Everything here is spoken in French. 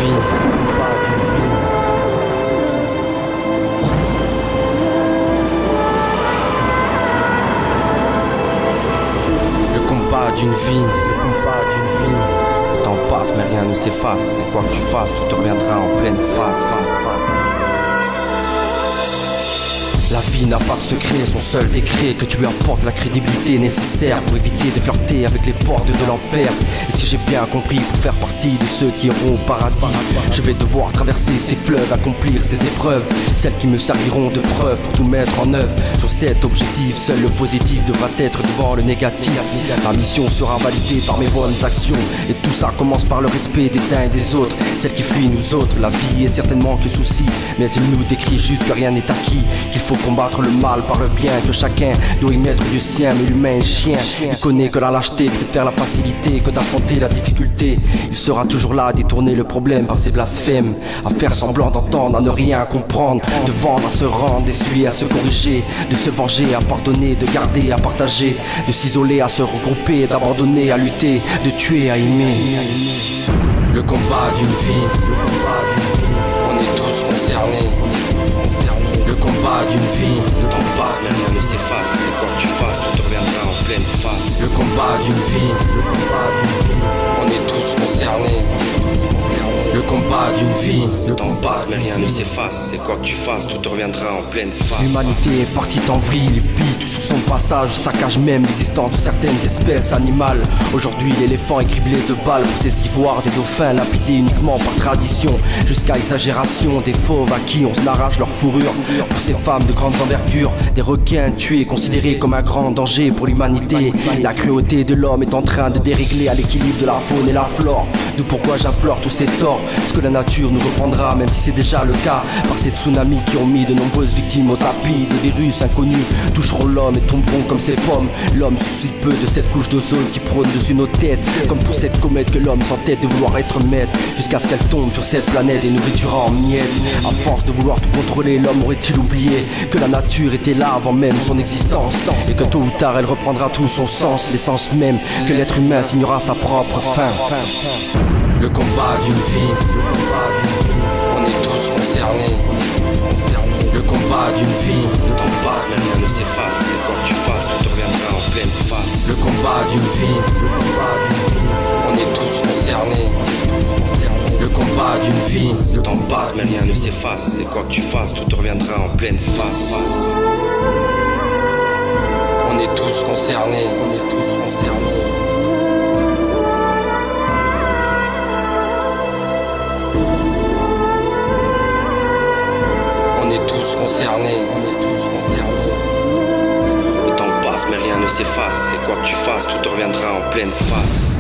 vie. Le combat d'une vie. Le temps passe mais rien ne s'efface. Et quoi que tu fasses, tout te reviendra en pleine face. La vie n'a pas de secret, son seul décret que tu lui apportes la crédibilité nécessaire pour éviter de flirter avec les portes de l'enfer. Et si j'ai bien compris, pour faire partie de ceux qui iront au paradis, je vais devoir traverser ces fleuves, accomplir ces épreuves, celles qui me serviront de preuve pour tout mettre en œuvre. Sur cet objectif, seul le positif devra être devant le négatif. Ma mission sera validée par mes bonnes actions, et tout ça commence par le respect des uns et des autres, celles qui fuient nous autres. La vie est certainement que souci, mais il nous décrit juste que rien n'est acquis, qu'il faut combattre le mal par le bien, que chacun doit y mettre du sien. Mais l'humain est chien, il connaît que la lâcheté préfère la facilité que d'affronter la difficulté. Il sera toujours là à détourner le problème par ses blasphèmes, à faire semblant d'entendre, à ne rien comprendre, de vendre à se rendre, d'essuyer à se corriger, de se venger à pardonner, de garder à partager, de s'isoler à se regrouper, d'abandonner à lutter, de tuer à aimer. Le combat d'une vie, on est tous concernés. Le combat d'une vie, le temps passe mais rien ne s'efface. Et quoi que tu fasses, tout te reviendra en pleine face. Le combat d'une vie, on est tous concernés. Le combat d'une vie, le temps passe mais rien ne s'efface. Et quoi que tu fasses, tout te reviendra en pleine face. L'humanité est partie en vrille, les pics sur son passage saccage même l'existence de certaines espèces animales. Aujourd'hui l'éléphant est criblé de balles pour ses ivoires, des dauphins lapidés uniquement par tradition, jusqu'à exagération des fauves à qui on arrache leur fourrure. Pour ces femmes de grandes envergures, des requins tués considérés comme un grand danger pour l'humanité. La cruauté de l'homme est en train de dérégler à l'équilibre de la faune et la flore. D'où pourquoi j'implore tous ces torts, ce que la nature nous reprendra, même si c'est déjà le cas, par ces tsunamis qui ont mis de nombreuses victimes au tapis. Des virus inconnus toucheront l'homme et tomberont comme ces pommes. L'homme soucie peu de cette couche d'ozone qui prône dessus nos têtes, comme pour cette comète que l'homme s'entête de vouloir être maître, jusqu'à ce qu'elle tombe sur cette planète et nous réduira en miettes. À force de vouloir tout contrôler, l'homme aurait-il oublié que la nature était là avant même son existence, et que tôt ou tard elle reprendra tout son sens, l'essence même que l'être humain signera sa propre fin. Le combat d'une vie, on est tous concernés. Le combat d'une vie, le temps passe mais rien ne s'efface. Et quoi que tu fasses, tout te reviendra en pleine face. Le combat d'une vie, on est tous concernés. Le combat d'une vie, le temps passe mais rien ne s'efface. Et quoi que tu fasses, tout te reviendra en pleine face. On est tous concernés. On est tous concernés. Le temps passe mais rien ne s'efface. Et quoi que tu fasses, tout te reviendra en pleine face.